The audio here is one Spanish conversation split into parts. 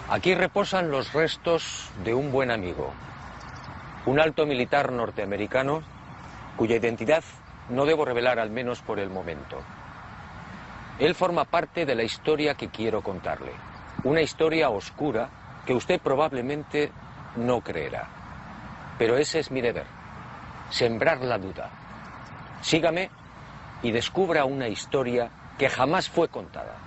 Aquí reposan los restos de un buen amigo, un alto militar norteamericano cuya identidad no debo revelar, al menos por el momento. Él forma parte de la historia que quiero contarle, una historia oscura que usted probablemente no creerá. Pero ese es mi deber, sembrar la duda. Sígame y descubra una historia que jamás fue contada.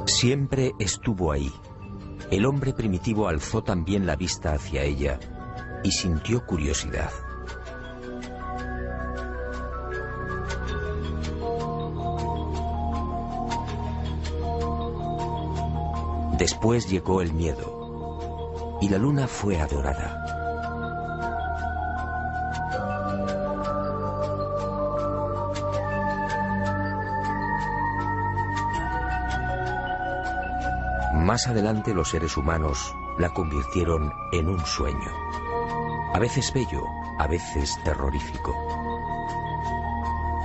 Siempre estuvo ahí. El hombre primitivo alzó también la vista hacia ella y sintió curiosidad. Después llegó el miedo y la luna fue adorada. Más adelante los seres humanos la convirtieron en un sueño, a veces bello, a veces terrorífico.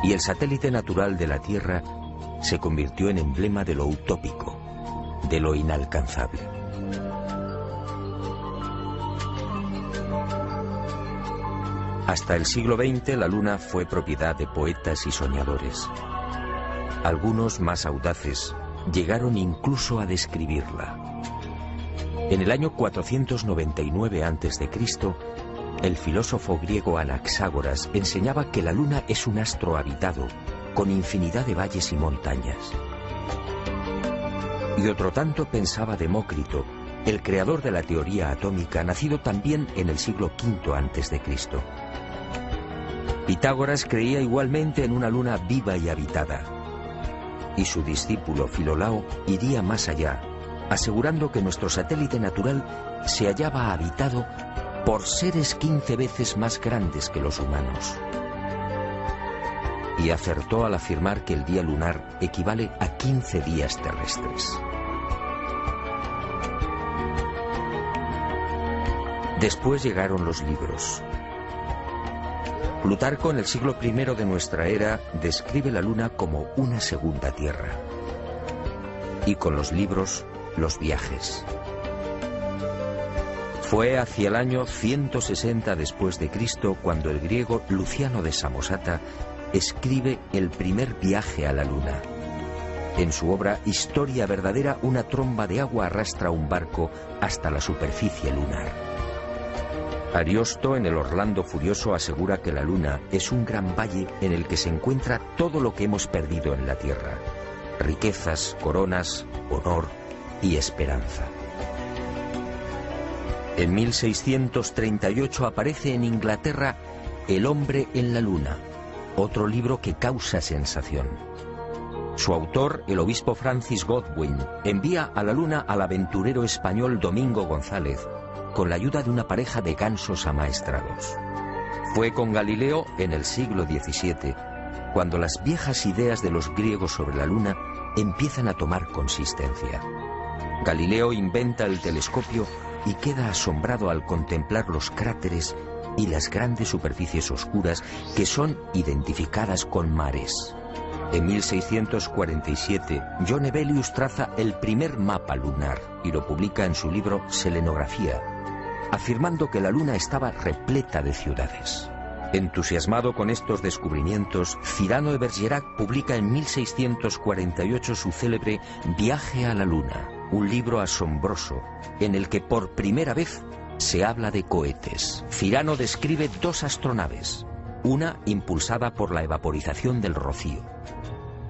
Y el satélite natural de la Tierra se convirtió en emblema de lo utópico, de lo inalcanzable. Hasta el siglo XX la Luna fue propiedad de poetas y soñadores. Algunos más audaces llegaron incluso a describirla. En el año 499 a.C., el filósofo griego Anaxágoras enseñaba que la Luna es un astro habitado, con infinidad de valles y montañas. Y otro tanto pensaba Demócrito, el creador de la teoría atómica, nacido también en el siglo V a.C. Pitágoras creía igualmente en una luna viva y habitada. Y su discípulo Filolao iría más allá, asegurando que nuestro satélite natural se hallaba habitado por seres 15 veces más grandes que los humanos. Y acertó al afirmar que el día lunar equivale a 15 días terrestres. Después llegaron los libros. Plutarco, en el siglo I de nuestra era, describe la Luna como una segunda Tierra. Y con los libros, los viajes. Fue hacia el año 160 después de Cristo cuando el griego Luciano de Samosata escribe el primer viaje a la Luna. En su obra Historia verdadera, una tromba de agua arrastra un barco hasta la superficie lunar. Ariosto, en el Orlando Furioso, asegura que la Luna es un gran valle en el que se encuentra todo lo que hemos perdido en la Tierra: riquezas, coronas, honor y esperanza. En 1638 aparece en Inglaterra El hombre en la Luna, otro libro que causa sensación. Su autor, el obispo Francis Godwin, envía a la Luna al aventurero español Domingo González, con la ayuda de una pareja de gansos amaestrados. Fue con Galileo en el siglo XVII, cuando las viejas ideas de los griegos sobre la Luna empiezan a tomar consistencia. Galileo inventa el telescopio y queda asombrado al contemplar los cráteres y las grandes superficies oscuras que son identificadas con mares. En 1647, John Hevelius traza el primer mapa lunar y lo publica en su libro Selenografía, afirmando que la Luna estaba repleta de ciudades. Entusiasmado con estos descubrimientos, Cyrano de Bergerac publica en 1648 su célebre Viaje a la Luna, un libro asombroso en el que por primera vez se habla de cohetes. Cyrano describe dos astronaves, una impulsada por la evaporización del rocío,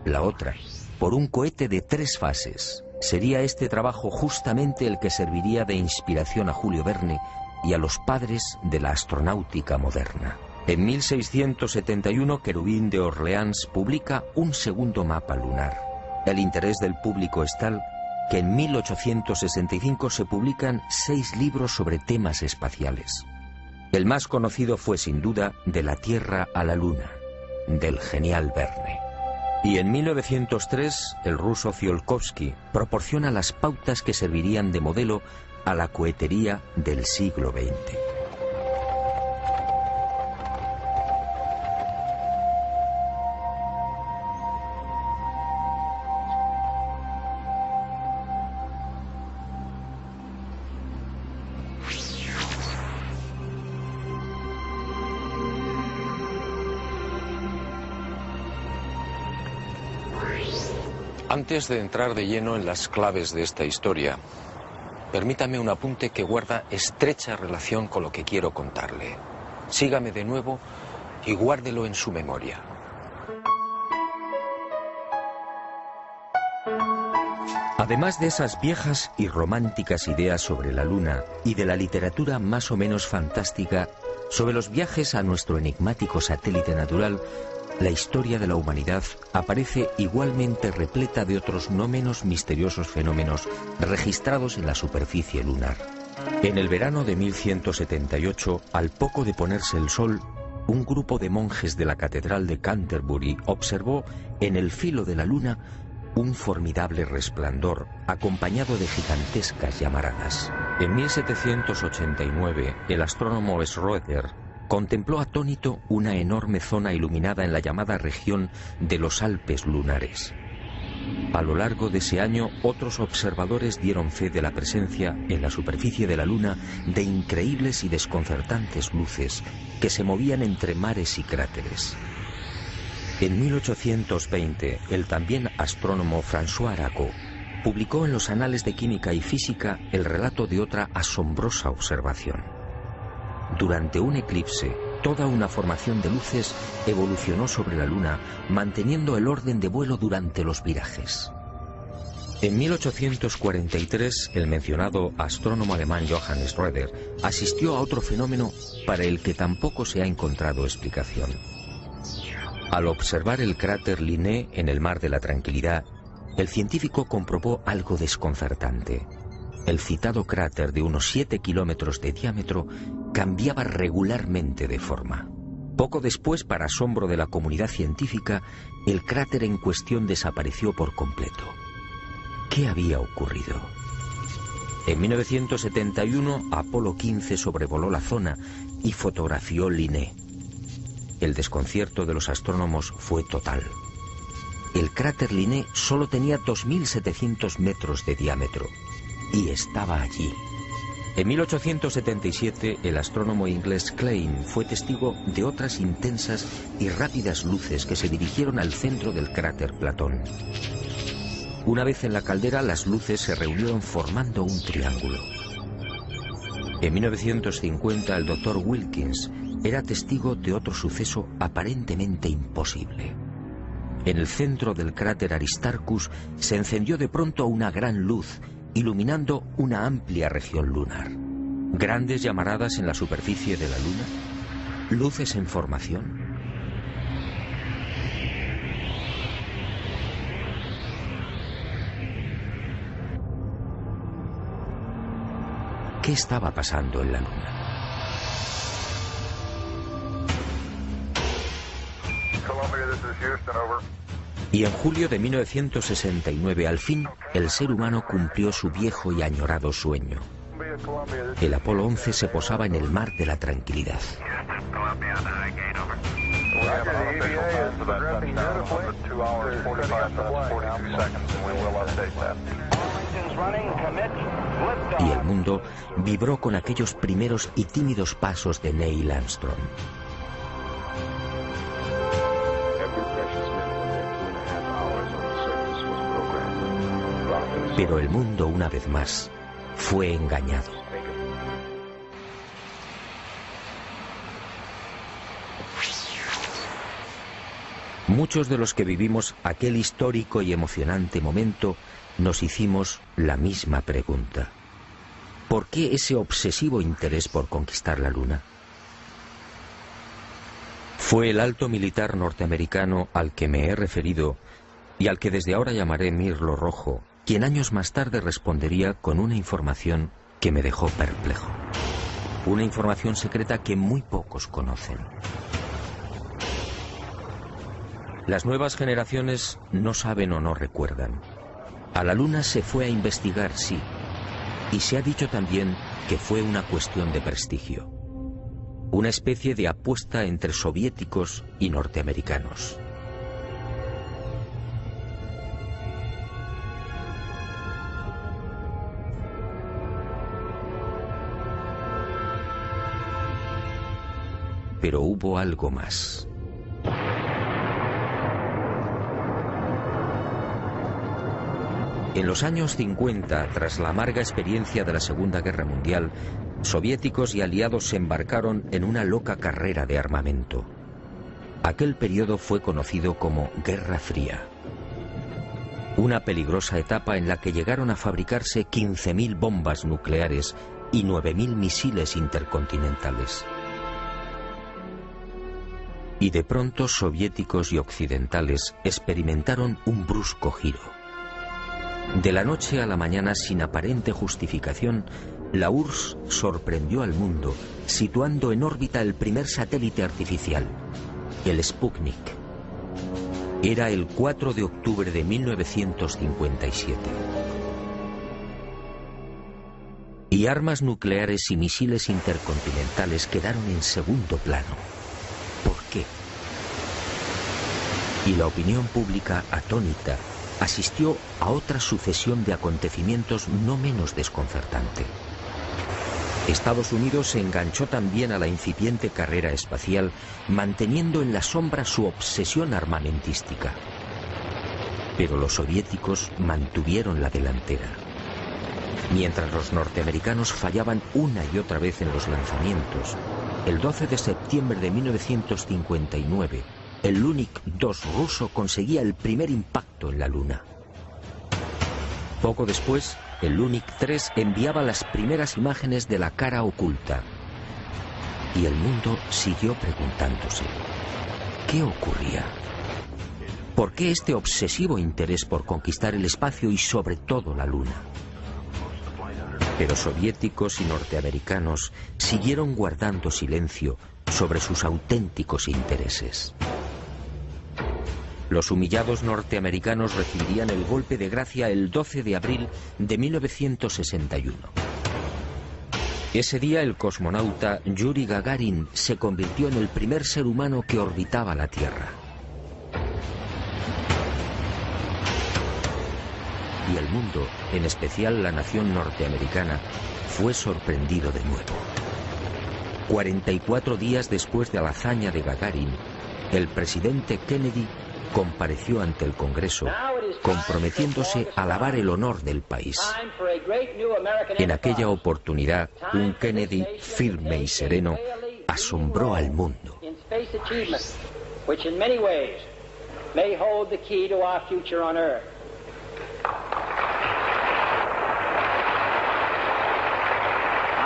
la otra por un cohete de 3 fases. Sería este trabajo justamente el que serviría de inspiración a Julio Verne y a los padres de la astronáutica moderna. En 1671, Querubín de Orleans publica un segundo mapa lunar. El interés del público es tal que en 1865 se publican 6 libros sobre temas espaciales. El más conocido fue sin duda De la Tierra a la Luna, del genial Verne. Y en 1903, el ruso Tsiolkovsky proporciona las pautas que servirían de modelo a la cohetería del siglo XX. Antes de entrar de lleno en las claves de esta historia, permítame un apunte que guarda estrecha relación con lo que quiero contarle. Sígame de nuevo y guárdelo en su memoria. Además de esas viejas y románticas ideas sobre la Luna y de la literatura más o menos fantástica sobre los viajes a nuestro enigmático satélite natural, la historia de la humanidad aparece igualmente repleta de otros no menos misteriosos fenómenos registrados en la superficie lunar. En el verano de 1178, al poco de ponerse el sol, un grupo de monjes de la Catedral de Canterbury observó en el filo de la Luna un formidable resplandor acompañado de gigantescas llamaradas. En 1789, el astrónomo Schroeder contempló atónito una enorme zona iluminada en la llamada región de los Alpes lunares. A lo largo de ese año, otros observadores dieron fe de la presencia en la superficie de la Luna de increíbles y desconcertantes luces que se movían entre mares y cráteres. En 1820, el también astrónomo François Arago publicó en los Anales de Química y Física el relato de otra asombrosa observación. Durante un eclipse, toda una formación de luces evolucionó sobre la Luna, manteniendo el orden de vuelo durante los virajes. En 1843, el mencionado astrónomo alemán Johann Schroeder asistió a otro fenómeno para el que tampoco se ha encontrado explicación. Al observar el cráter Linné en el Mar de la Tranquilidad, el científico comprobó algo desconcertante. El citado cráter de unos 7 kilómetros de diámetro cambiaba regularmente de forma. Poco después, para asombro de la comunidad científica, el cráter en cuestión desapareció por completo. ¿Qué había ocurrido? En 1971, Apolo 15 sobrevoló la zona y fotografió Linné. El desconcierto de los astrónomos fue total. El cráter Linné solo tenía 2.700 metros de diámetro y estaba allí. En 1877, el astrónomo inglés Klein fue testigo de otras intensas y rápidas luces que se dirigieron al centro del cráter Platón. Una vez en la caldera, las luces se reunieron formando un triángulo. En 1950, el Dr. Wilkins era testigo de otro suceso aparentemente imposible. En el centro del cráter Aristarchus se encendió de pronto una gran luz, iluminando una amplia región lunar. Grandes llamaradas en la superficie de la Luna, luces en formación. ¿Qué estaba pasando en la Luna? Y en julio de 1969, al fin, el ser humano cumplió su viejo y añorado sueño. El Apolo 11 se posaba en el Mar de la Tranquilidad. Y el mundo vibró con aquellos primeros y tímidos pasos de Neil Armstrong. Pero el mundo, una vez más, fue engañado. Muchos de los que vivimos aquel histórico y emocionante momento nos hicimos la misma pregunta. ¿Por qué ese obsesivo interés por conquistar la Luna? Fue el alto militar norteamericano al que me he referido y al que desde ahora llamaré Mirlo Rojo, quien años más tarde respondería con una información que me dejó perplejo. Una información secreta que muy pocos conocen. Las nuevas generaciones no saben o no recuerdan. A la Luna se fue a investigar, sí, y se ha dicho también que fue una cuestión de prestigio. Una especie de apuesta entre soviéticos y norteamericanos. Pero hubo algo más. En los años 50, tras la amarga experiencia de la Segunda Guerra Mundial, soviéticos y aliados se embarcaron en una loca carrera de armamento. Aquel periodo fue conocido como Guerra Fría. Una peligrosa etapa en la que llegaron a fabricarse 15.000 bombas nucleares y 9.000 misiles intercontinentales. Y de pronto soviéticos y occidentales experimentaron un brusco giro. De la noche a la mañana, sin aparente justificación, la URSS sorprendió al mundo, situando en órbita el primer satélite artificial, el Sputnik. Era el 4 de octubre de 1957. Y armas nucleares y misiles intercontinentales quedaron en segundo plano. ¿Por qué? Y la opinión pública, atónita, asistió a otra sucesión de acontecimientos no menos desconcertante. Estados Unidos se enganchó también a la incipiente carrera espacial, manteniendo en la sombra su obsesión armamentística. Pero los soviéticos mantuvieron la delantera. Mientras los norteamericanos fallaban una y otra vez en los lanzamientos, el 12 de septiembre de 1959, el Lunik 2 ruso conseguía el primer impacto en la Luna. Poco después, el Lunik 3 enviaba las primeras imágenes de la cara oculta. Y el mundo siguió preguntándose, ¿qué ocurría? ¿Por qué este obsesivo interés por conquistar el espacio y sobre todo la Luna? Pero soviéticos y norteamericanos siguieron guardando silencio sobre sus auténticos intereses. Los humillados norteamericanos recibirían el golpe de gracia el 12 de abril de 1961. Ese día el cosmonauta Yuri Gagarin se convirtió en el primer ser humano que orbitaba la Tierra. Y el mundo, en especial la nación norteamericana, fue sorprendido de nuevo. 44 días después de la hazaña de Gagarin, el presidente Kennedy compareció ante el Congreso, comprometiéndose a lavar el honor del país. En aquella oportunidad, un Kennedy firme y sereno asombró al mundo.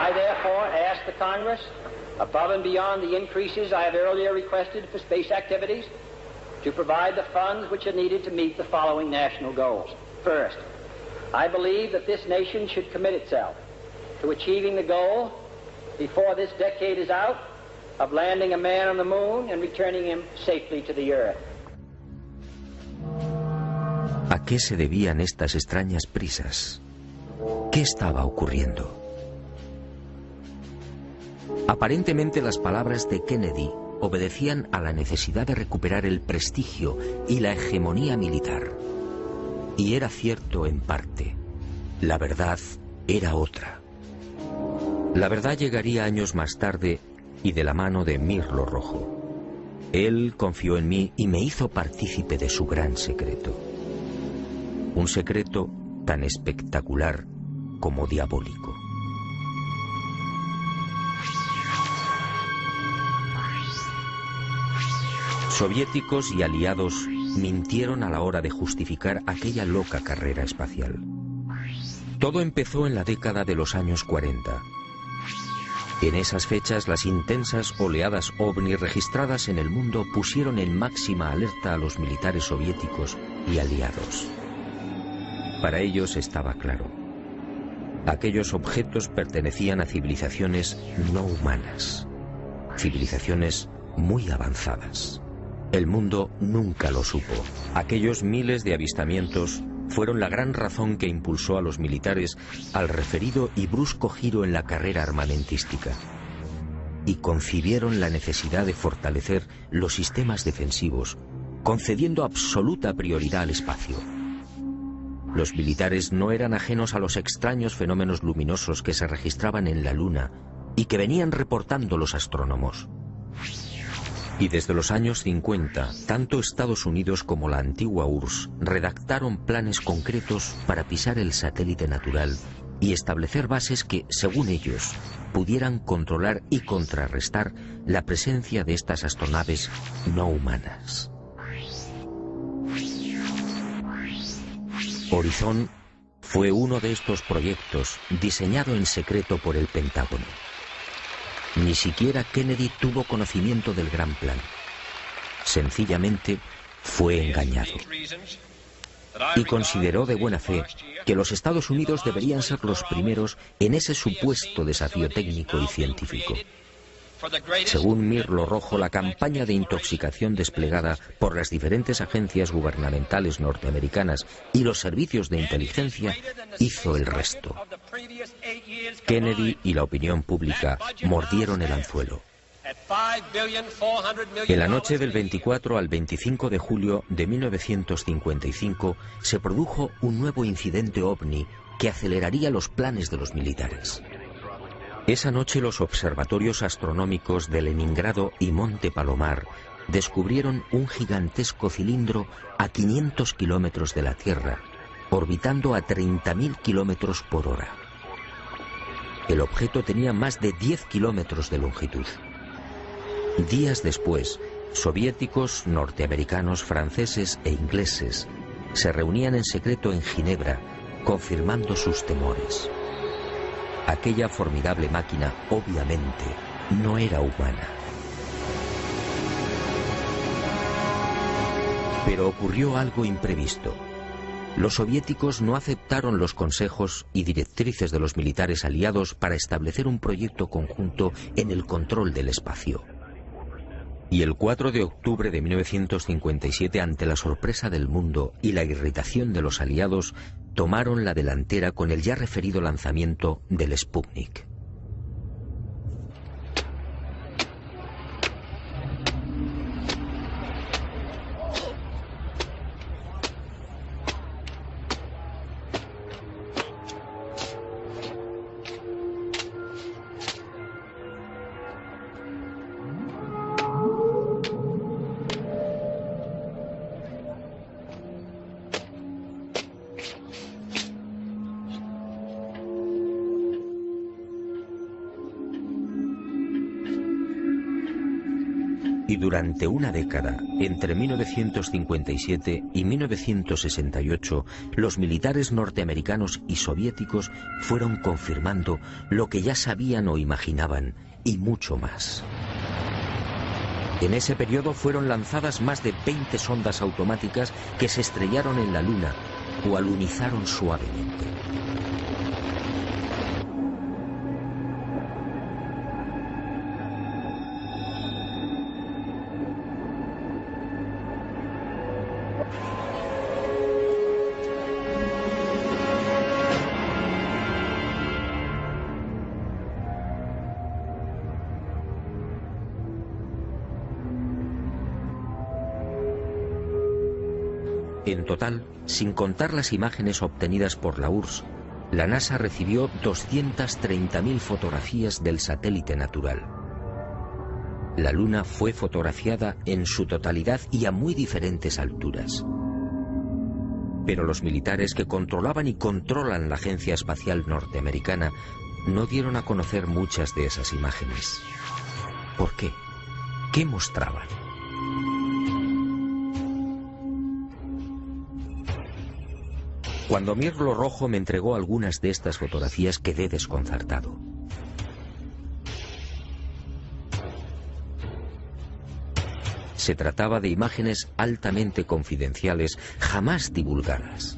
I therefore ask the Congress, above and beyond the increases I have earlier requested for space activities, to provide the funds which are needed to meet the following national goals. First, I believe that this nation should commit itself to achieving the goal, before this decade is out, of landing a man on the moon and returning him safely to the Earth. ¿A qué se debían estas extrañas prisas? ¿Qué estaba ocurriendo? Aparentemente las palabras de Kennedy obedecían a la necesidad de recuperar el prestigio y la hegemonía militar. Y era cierto en parte. La verdad era otra. La verdad llegaría años más tarde y de la mano de Mirlo Rojo. Él confió en mí y me hizo partícipe de su gran secreto. Un secreto tan espectacular como diabólico. Soviéticos y aliados mintieron a la hora de justificar aquella loca carrera espacial. Todo empezó en la década de los años 40. En esas fechas, las intensas oleadas ovni registradas en el mundo pusieron en máxima alerta a los militares soviéticos y aliados. Para ellos estaba claro: aquellos objetos pertenecían a civilizaciones no humanas, civilizaciones muy avanzadas. El mundo nunca lo supo. Aquellos miles de avistamientos fueron la gran razón que impulsó a los militares al referido y brusco giro en la carrera armamentística. Y concibieron la necesidad de fortalecer los sistemas defensivos, concediendo absoluta prioridad al espacio. Los militares no eran ajenos a los extraños fenómenos luminosos que se registraban en la Luna y que venían reportando los astrónomos. Y desde los años 50, tanto Estados Unidos como la antigua URSS redactaron planes concretos para pisar el satélite natural y establecer bases que, según ellos, pudieran controlar y contrarrestar la presencia de estas astronaves no humanas. Horizon fue uno de estos proyectos diseñado en secreto por el Pentágono. Ni siquiera Kennedy tuvo conocimiento del gran plan. Sencillamente fue engañado. Y consideró de buena fe que los Estados Unidos deberían ser los primeros en ese supuesto desafío técnico y científico. Según Mirlo Rojo, la campaña de intoxicación desplegada por las diferentes agencias gubernamentales norteamericanas y los servicios de inteligencia hizo el resto. Kennedy y la opinión pública mordieron el anzuelo. En la noche del 24 al 25 de julio de 1955 se produjo un nuevo incidente ovni que aceleraría los planes de los militares. Esa noche los observatorios astronómicos de Leningrado y Monte Palomar descubrieron un gigantesco cilindro a 500 kilómetros de la Tierra, orbitando a 30.000 kilómetros por hora. El objeto tenía más de 10 kilómetros de longitud. Días después, soviéticos, norteamericanos, franceses e ingleses se reunían en secreto en Ginebra, confirmando sus temores. Aquella formidable máquina, obviamente, no era humana. Pero ocurrió algo imprevisto. Los soviéticos no aceptaron los consejos y directrices de los militares aliados para establecer un proyecto conjunto en el control del espacio. Y el 4 de octubre de 1957, ante la sorpresa del mundo y la irritación de los aliados, tomaron la delantera con el ya referido lanzamiento del Sputnik. Y durante una década, entre 1957 y 1968, los militares norteamericanos y soviéticos fueron confirmando lo que ya sabían o imaginaban, y mucho más. En ese periodo fueron lanzadas más de 20 sondas automáticas que se estrellaron en la Luna o alunizaron suavemente. En total, sin contar las imágenes obtenidas por la URSS, la NASA recibió 230.000 fotografías del satélite natural. La Luna fue fotografiada en su totalidad y a muy diferentes alturas. Pero los militares que controlaban y controlan la Agencia Espacial Norteamericana no dieron a conocer muchas de esas imágenes. ¿Por qué? ¿Qué mostraban? Cuando Mirlo Rojo me entregó algunas de estas fotografías quedé desconcertado. Se trataba de imágenes altamente confidenciales, jamás divulgadas.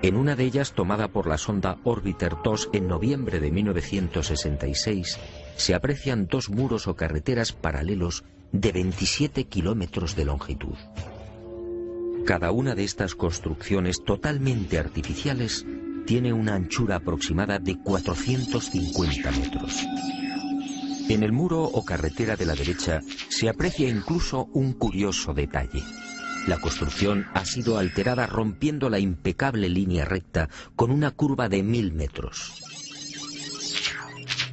En una de ellas, tomada por la sonda Orbiter 2 en noviembre de 1966, se aprecian dos muros o carreteras paralelos de 27 kilómetros de longitud. Cada una de estas construcciones totalmente artificiales tiene una anchura aproximada de 450 metros. En el muro o carretera de la derecha se aprecia incluso un curioso detalle. La construcción ha sido alterada rompiendo la impecable línea recta con una curva de 1000 metros.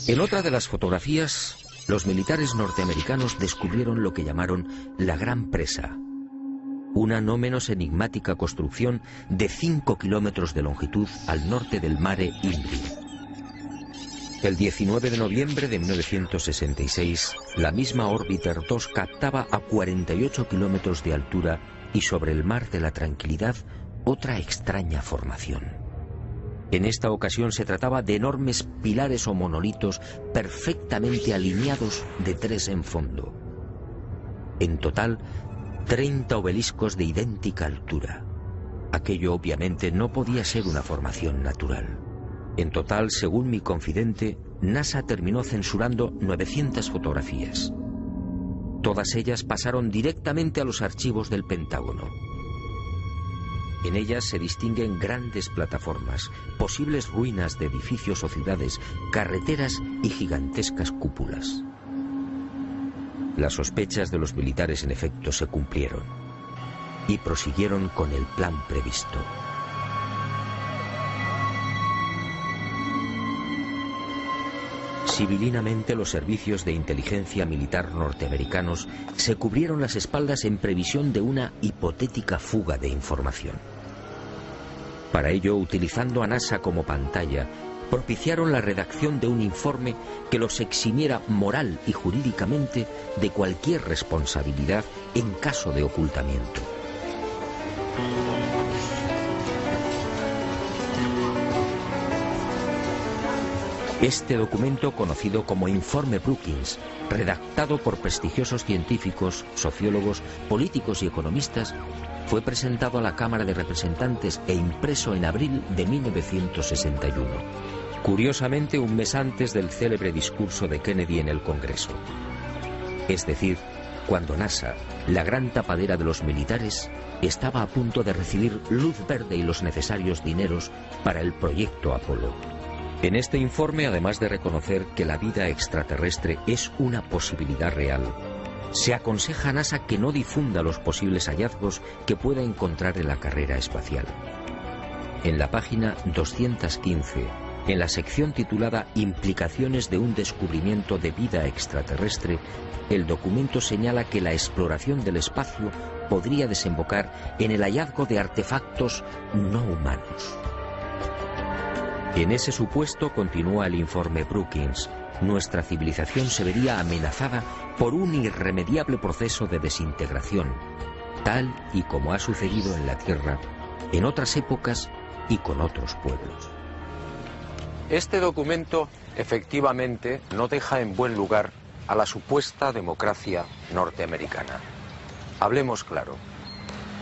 En otra de las fotografías, los militares norteamericanos descubrieron lo que llamaron la Gran Presa, una no menos enigmática construcción de 5 kilómetros de longitud al norte del Mare Imbrium. El 19 de noviembre de 1966, la misma Orbiter 2 captaba a 48 kilómetros de altura y sobre el Mar de la Tranquilidad otra extraña formación. En esta ocasión se trataba de enormes pilares o monolitos perfectamente alineados de 3 en fondo. En total, 30 obeliscos de idéntica altura. Aquello obviamente no podía ser una formación natural. En total, según mi confidente, NASA terminó censurando 900 fotografías. Todas ellas pasaron directamente a los archivos del Pentágono. En ellas se distinguen grandes plataformas, posibles ruinas de edificios o ciudades, carreteras y gigantescas cúpulas. Las sospechas de los militares en efecto se cumplieron y prosiguieron con el plan previsto. Civilinamente, los servicios de inteligencia militar norteamericanos se cubrieron las espaldas en previsión de una hipotética fuga de información. Para ello, utilizando a NASA como pantalla, propiciaron la redacción de un informe que los eximiera moral y jurídicamente de cualquier responsabilidad en caso de ocultamiento. Este documento, conocido como Informe Brookings, redactado por prestigiosos científicos, sociólogos, políticos y economistas, fue presentado a la Cámara de Representantes e impreso en abril de 1961. Curiosamente, un mes antes del célebre discurso de Kennedy en el Congreso. Es decir, cuando NASA, la gran tapadera de los militares, estaba a punto de recibir luz verde y los necesarios dineros para el proyecto Apolo. En este informe, además de reconocer que la vida extraterrestre es una posibilidad real, se aconseja a NASA que no difunda los posibles hallazgos que pueda encontrar en la carrera espacial. En la página 215, en la sección titulada Implicaciones de un descubrimiento de vida extraterrestre, el documento señala que la exploración del espacio podría desembocar en el hallazgo de artefactos no humanos. En ese supuesto, continúa el informe Brookings, nuestra civilización se vería amenazada por un irremediable proceso de desintegración, tal y como ha sucedido en la Tierra, en otras épocas y con otros pueblos. Este documento, efectivamente, no deja en buen lugar a la supuesta democracia norteamericana. Hablemos claro.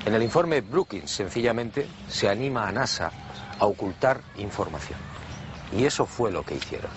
En el informe Brookings, sencillamente, se anima a NASA a ocultar información. Y eso fue lo que hicieron.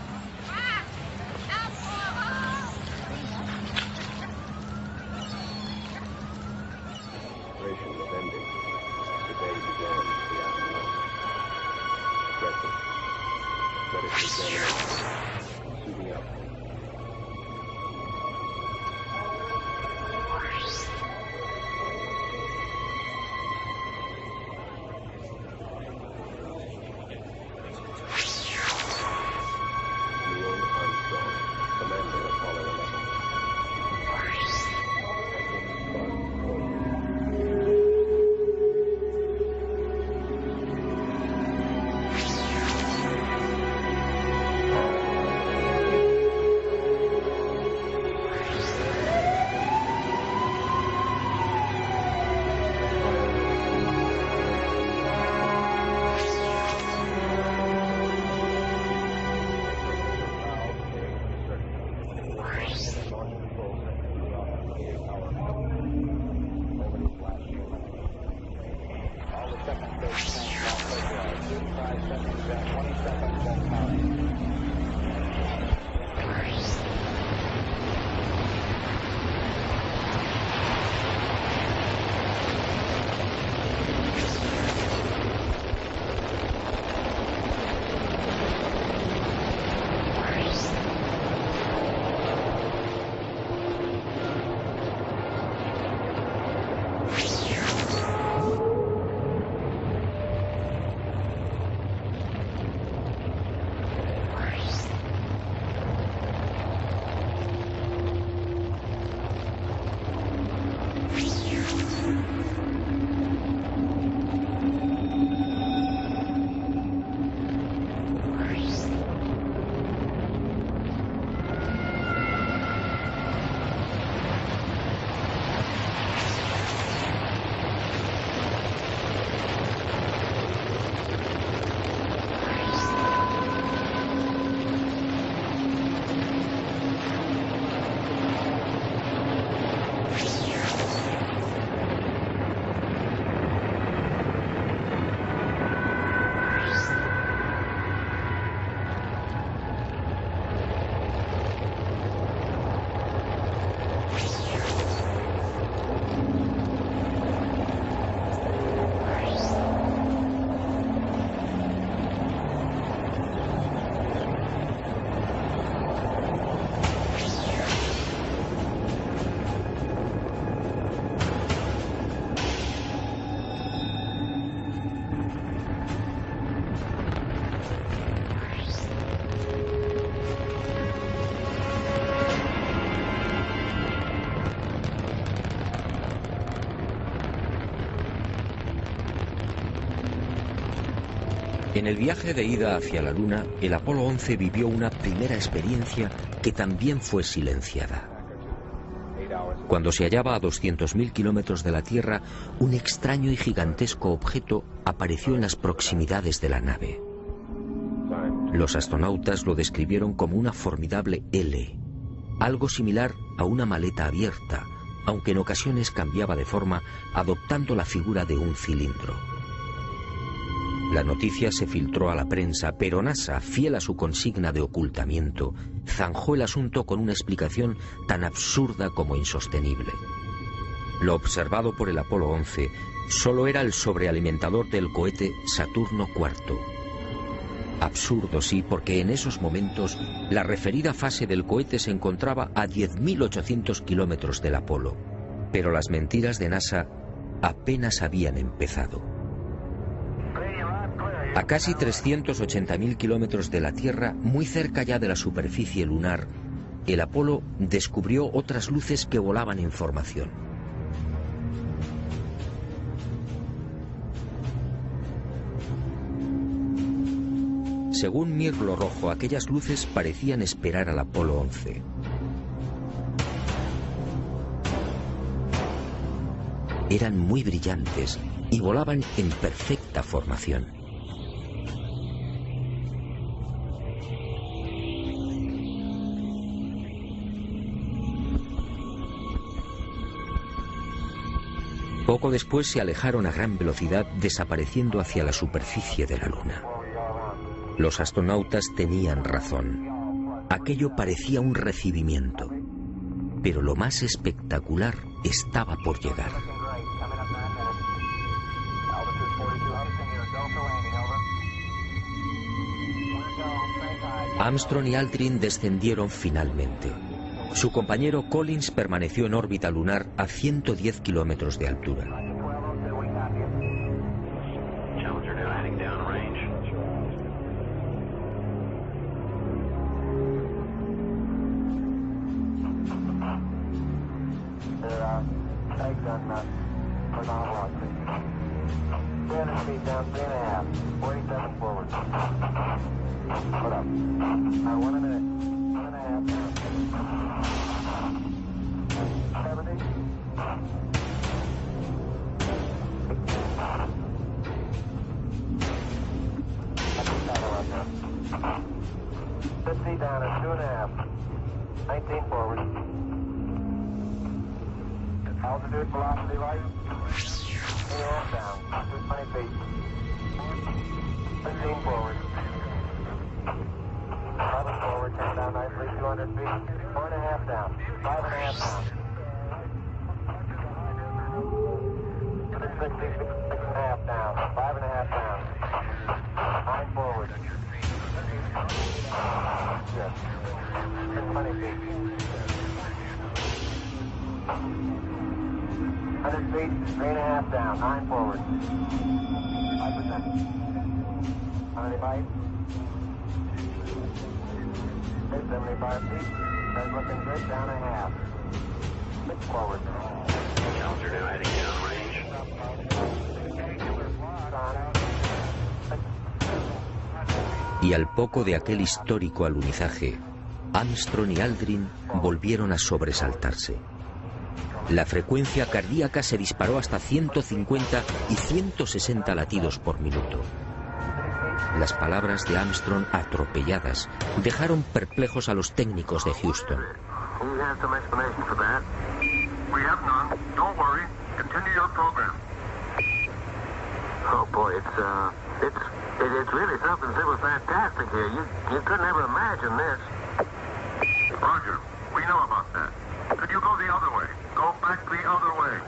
En el viaje de ida hacia la Luna, el Apolo 11 vivió una primera experiencia que también fue silenciada. Cuando se hallaba a 200.000 kilómetros de la Tierra, un extraño y gigantesco objeto apareció en las proximidades de la nave. Los astronautas lo describieron como una formidable L, algo similar a una maleta abierta, aunque en ocasiones cambiaba de forma, adoptando la figura de un cilindro. La noticia se filtró a la prensa, pero NASA, fiel a su consigna de ocultamiento, zanjó el asunto con una explicación tan absurda como insostenible. Lo observado por el Apolo 11 solo era el sobrealimentador del cohete Saturno IV. Absurdo, sí, porque en esos momentos la referida fase del cohete se encontraba a 10.800 kilómetros del Apolo. Pero las mentiras de NASA apenas habían empezado. A casi 380.000 kilómetros de la Tierra, muy cerca ya de la superficie lunar, el Apolo descubrió otras luces que volaban en formación. Según Mirlo Rojo, aquellas luces parecían esperar al Apolo 11. Eran muy brillantes y volaban en perfecta formación. Poco después se alejaron a gran velocidad, desapareciendo hacia la superficie de la Luna. Los astronautas tenían razón. Aquello parecía un recibimiento. Pero lo más espectacular estaba por llegar. Armstrong y Aldrin descendieron finalmente. Su compañero Collins permaneció en órbita lunar a 110 kilómetros de altura. 15 forward. 11 forward, 10 down nicely, 200 feet. 4.5 down, 5.5 down. 660, 6.5 down, 5.5 down. 9 forward. Yes. 620 feet. 100 feet, 3.5 down, 9 forward. 5%. How many bites? 75 feet. That's looking good, down a half. 6 forward. Challenger now heading downrange. Y al poco de aquel histórico alunizaje, Armstrong y Aldrin volvieron a sobresaltarse. La frecuencia cardíaca se disparó hasta 150 y 160 latidos por minuto. Las palabras de Armstrong, atropelladas, dejaron perplejos a los técnicos de Houston. Oh boy, it's really something that was fantastic here. You couldn't ever imagine this. Roger, we know about that. Could you go the other way? Go back the other way.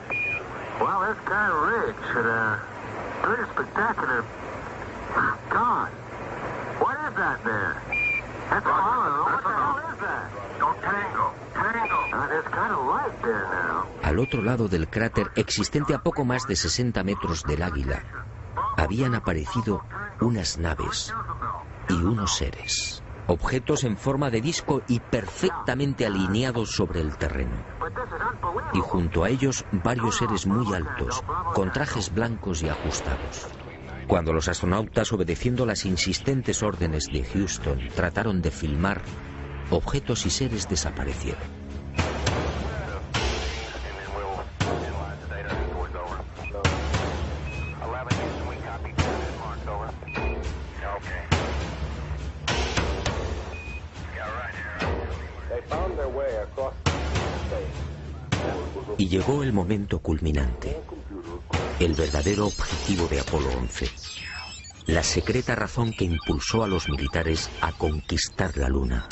Well, this kind of ridge, pretty spectacular. My God, what is that there? That's a hollow. What the hell is that? Go tango, tango. There's kind of light there now. Al otro lado del cráter, existente a poco más de 60 metros del Águila, habían aparecido unas naves y unos seres, objetos en forma de disco y perfectamente alineados sobre el terreno. Y junto a ellos varios seres muy altos, con trajes blancos y ajustados. Cuando los astronautas, obedeciendo las insistentes órdenes de Houston, trataron de filmar, objetos y seres desaparecieron. Y llegó el momento culminante, el verdadero objetivo de Apolo 11, la secreta razón que impulsó a los militares a conquistar la Luna.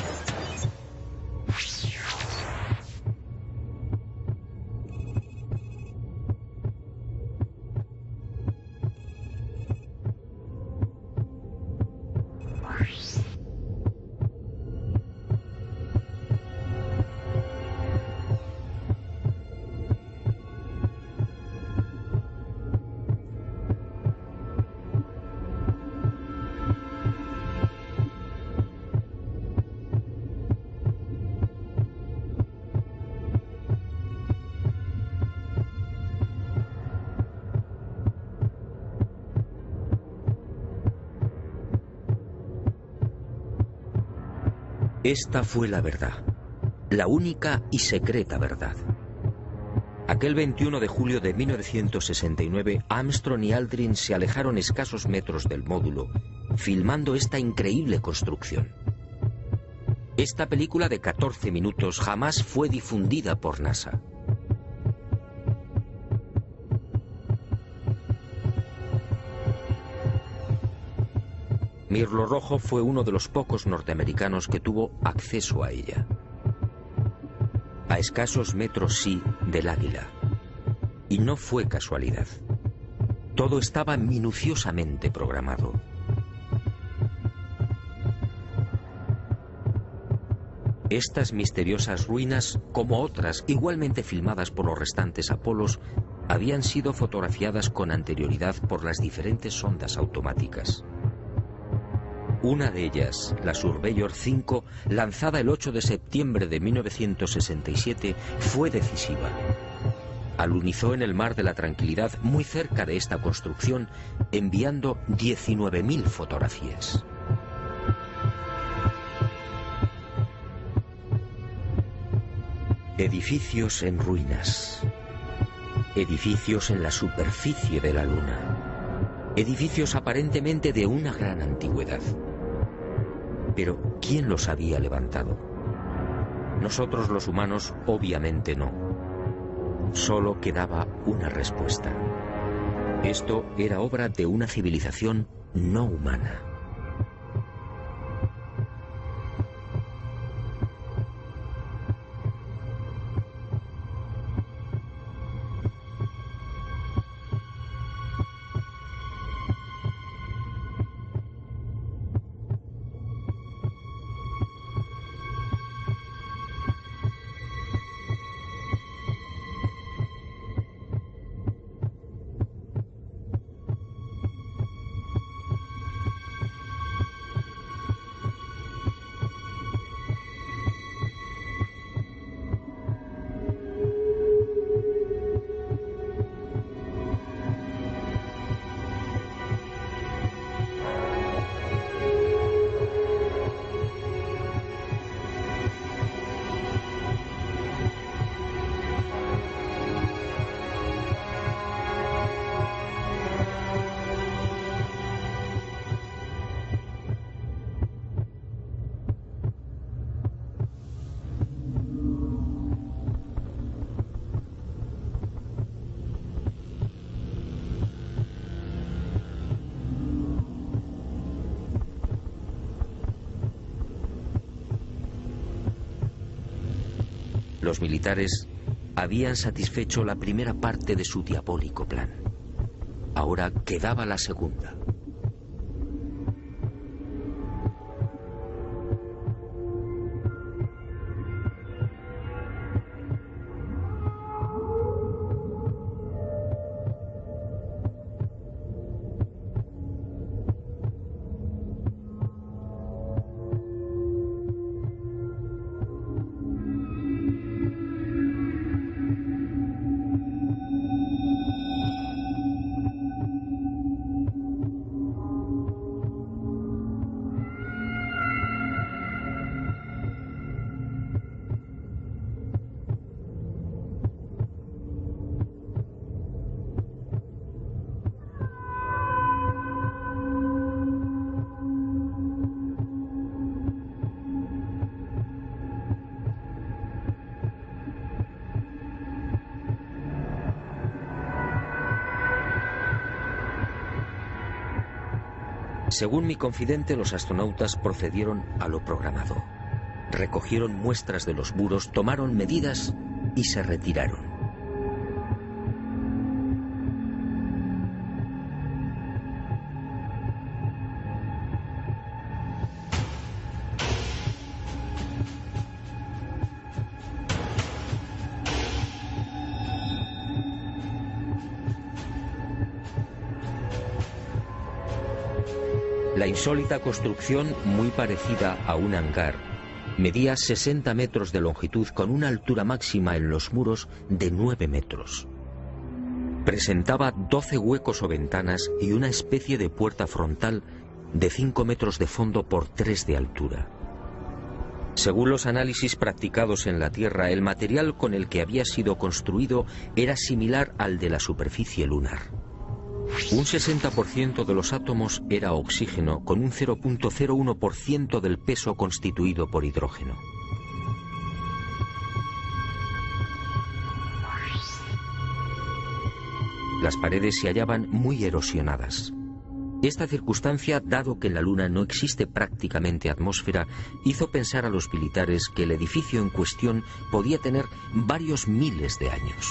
Esta fue la verdad, la única y secreta verdad. Aquel 21 de julio de 1969, Armstrong y Aldrin se alejaron escasos metros del módulo, filmando esta increíble construcción. Esta película de 14 minutos jamás fue difundida por NASA. Mirlo Rojo fue uno de los pocos norteamericanos que tuvo acceso a ella. A escasos metros, sí, del Águila. Y no fue casualidad. Todo estaba minuciosamente programado. Estas misteriosas ruinas, como otras igualmente filmadas por los restantes Apolos, habían sido fotografiadas con anterioridad por las diferentes sondas automáticas. Una de ellas, la Surveyor 5, lanzada el 8 de septiembre de 1967, fue decisiva. Alunizó en el Mar de la Tranquilidad, muy cerca de esta construcción, enviando 19.000 fotografías. Edificios en ruinas. Edificios en la superficie de la Luna. Edificios aparentemente de una gran antigüedad. Pero, ¿quién los había levantado? Nosotros los humanos, obviamente no. Solo quedaba una respuesta. Esto era obra de una civilización no humana. Los militares habían satisfecho la primera parte de su diabólico plan. Ahora quedaba la segunda. Según mi confidente, los astronautas procedieron a lo programado. Recogieron muestras de los muros, tomaron medidas y se retiraron. La insólita construcción, muy parecida a un hangar, medía 60 metros de longitud con una altura máxima en los muros de 9 metros. Presentaba 12 huecos o ventanas y una especie de puerta frontal de 5 metros de fondo por 3 de altura. Según los análisis practicados en la Tierra, el material con el que había sido construido era similar al de la superficie lunar. Un 60% de los átomos era oxígeno, con un 0.01% del peso constituido por hidrógeno. Las paredes se hallaban muy erosionadas. Esta circunstancia, dado que en la Luna no existe prácticamente atmósfera, hizo pensar a los militares que el edificio en cuestión podía tener varios miles de años.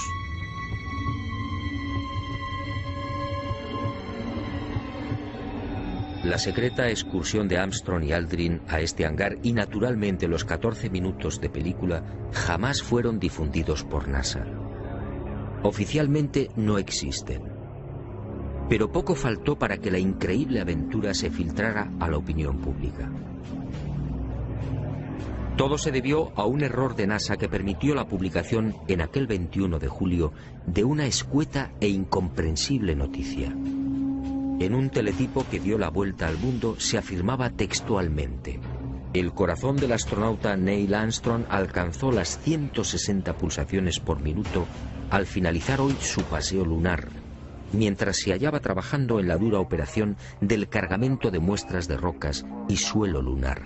La secreta excursión de Armstrong y Aldrin a este hangar y naturalmente los 14 minutos de película jamás fueron difundidos por NASA. Oficialmente no existen. Pero poco faltó para que la increíble aventura se filtrara a la opinión pública. Todo se debió a un error de NASA que permitió la publicación en aquel 21 de julio de una escueta e incomprensible noticia. En un teletipo que dio la vuelta al mundo se afirmaba textualmente: el corazón del astronauta Neil Armstrong alcanzó las 160 pulsaciones por minuto al finalizar hoy su paseo lunar, mientras se hallaba trabajando en la dura operación del cargamento de muestras de rocas y suelo lunar.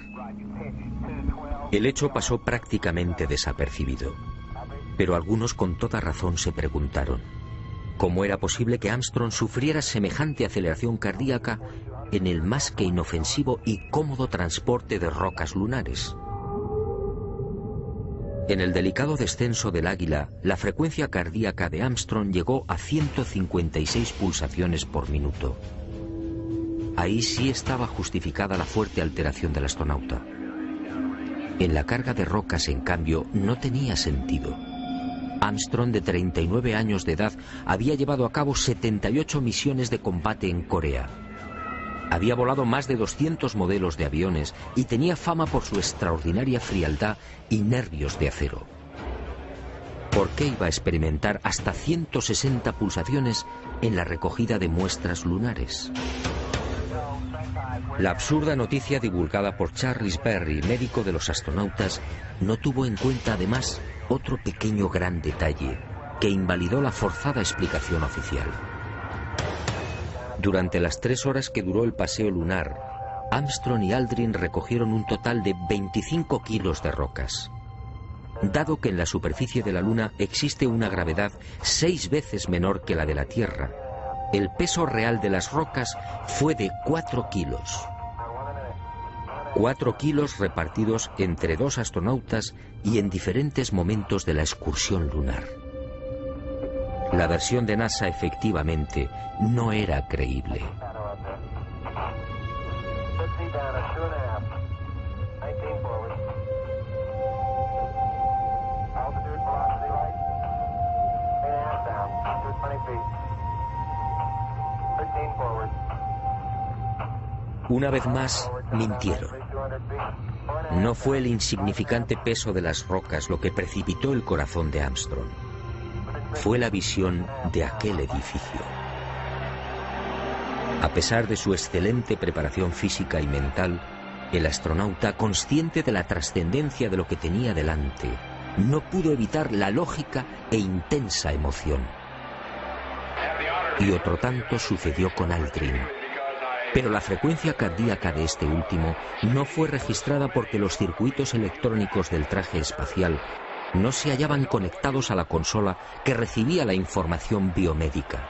El hecho pasó prácticamente desapercibido, pero algunos con toda razón se preguntaron: ¿cómo era posible que Armstrong sufriera semejante aceleración cardíaca en el más que inofensivo y cómodo transporte de rocas lunares. En el delicado descenso del Águila, la frecuencia cardíaca de Armstrong llegó a 156 pulsaciones por minuto. Ahí sí estaba justificada la fuerte alteración del astronauta. En la carga de rocas, en cambio, no tenía sentido. Armstrong, de 39 años de edad, había llevado a cabo 78 misiones de combate en Corea. Había volado más de 200 modelos de aviones y tenía fama por su extraordinaria frialdad y nervios de acero. ¿Por qué iba a experimentar hasta 160 pulsaciones en la recogida de muestras lunares? La absurda noticia divulgada por Charles Berry, médico de los astronautas, no tuvo en cuenta además otro pequeño gran detalle que invalidó la forzada explicación oficial. Durante las 3 horas que duró el paseo lunar, Armstrong y Aldrin recogieron un total de 25 kilos de rocas. Dado que en la superficie de la Luna existe una gravedad 6 veces menor que la de la Tierra, el peso real de las rocas fue de 4 kilos. 4 kilos repartidos entre 2 astronautas y en diferentes momentos de la excursión lunar. La versión de NASA efectivamente no era creíble. Una vez más, mintieron. No fue el insignificante peso de las rocas lo que precipitó el corazón de Armstrong. Fue la visión de aquel edificio. A pesar de su excelente preparación física y mental, el astronauta, consciente de la trascendencia de lo que tenía delante, no pudo evitar la lógica e intensa emoción. Y otro tanto sucedió con Aldrin. Pero la frecuencia cardíaca de este último no fue registrada porque los circuitos electrónicos del traje espacial no se hallaban conectados a la consola que recibía la información biomédica.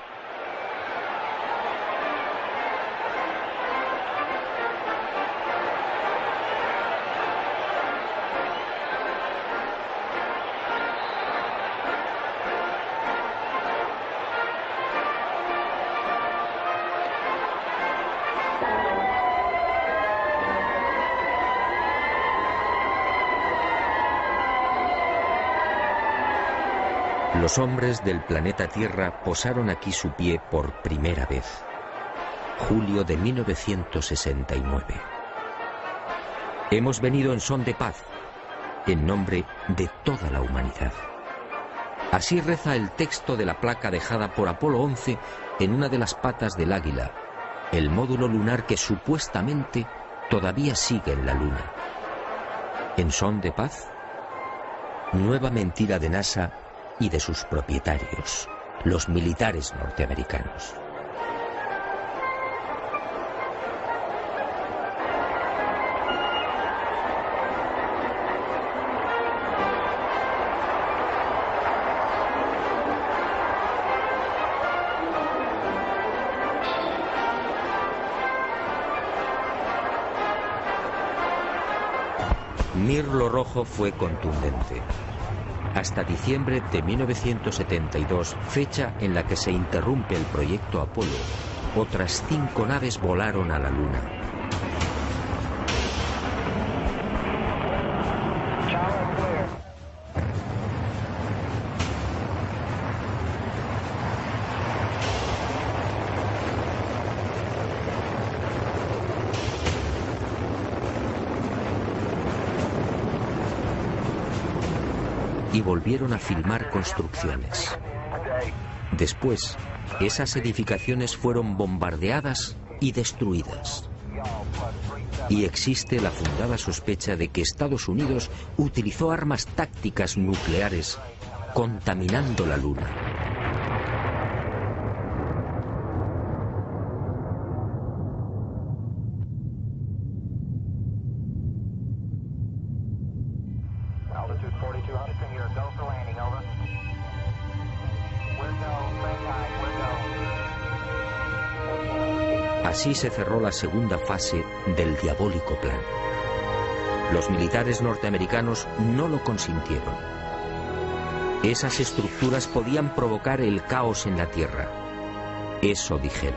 Los hombres del planeta Tierra posaron aquí su pie por primera vez. Julio de 1969. Hemos venido en son de paz, en nombre de toda la humanidad. Así reza el texto de la placa dejada por Apolo 11 en una de las patas del Águila, el módulo lunar que supuestamente todavía sigue en la Luna. ¿En son de paz? Nueva mentira de NASA y de sus propietarios, los militares norteamericanos. Mirlo Rojo fue contundente. Hasta diciembre de 1972, fecha en la que se interrumpe el proyecto Apolo, otras 5 naves volaron a la Luna. Y volvieron a filmar construcciones. Después, esas edificaciones fueron bombardeadas y destruidas. Y existe la fundada sospecha de que Estados Unidos utilizó armas tácticas nucleares, contaminando la Luna. Así se cerró la segunda fase del diabólico plan. Los militares norteamericanos no lo consintieron. Esas estructuras podían provocar el caos en la Tierra. Eso dijeron.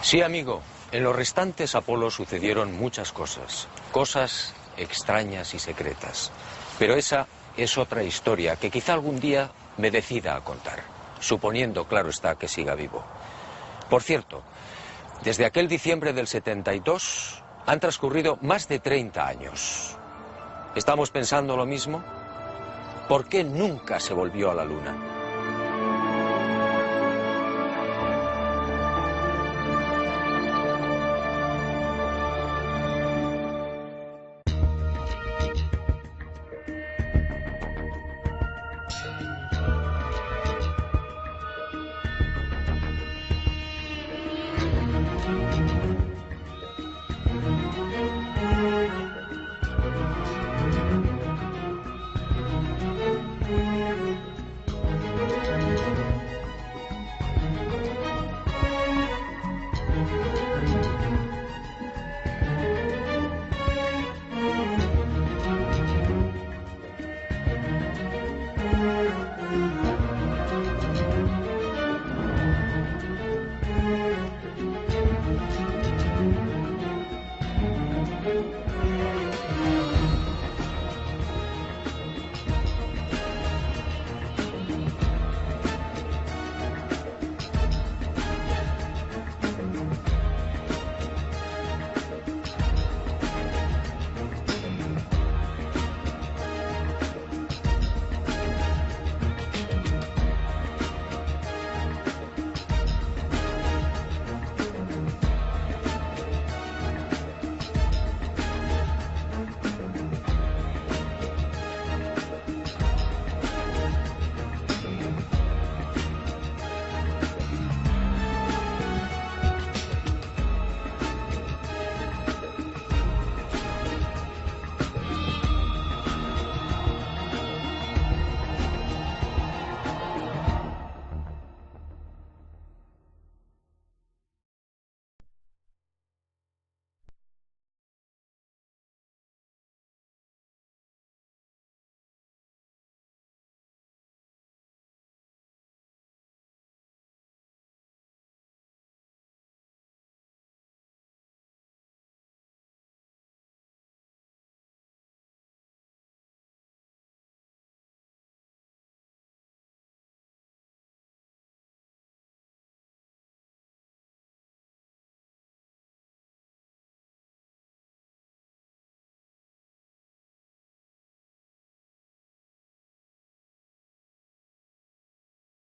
Sí, amigo, en los restantes Apolo sucedieron muchas cosas, cosas extrañas y secretas. Pero esa es otra historia que quizá algún día me decida a contar, suponiendo, claro está, que siga vivo. Por cierto, desde aquel diciembre del 72 han transcurrido más de 30 años. ¿Estamos pensando lo mismo? ¿Por qué nunca se volvió a la Luna?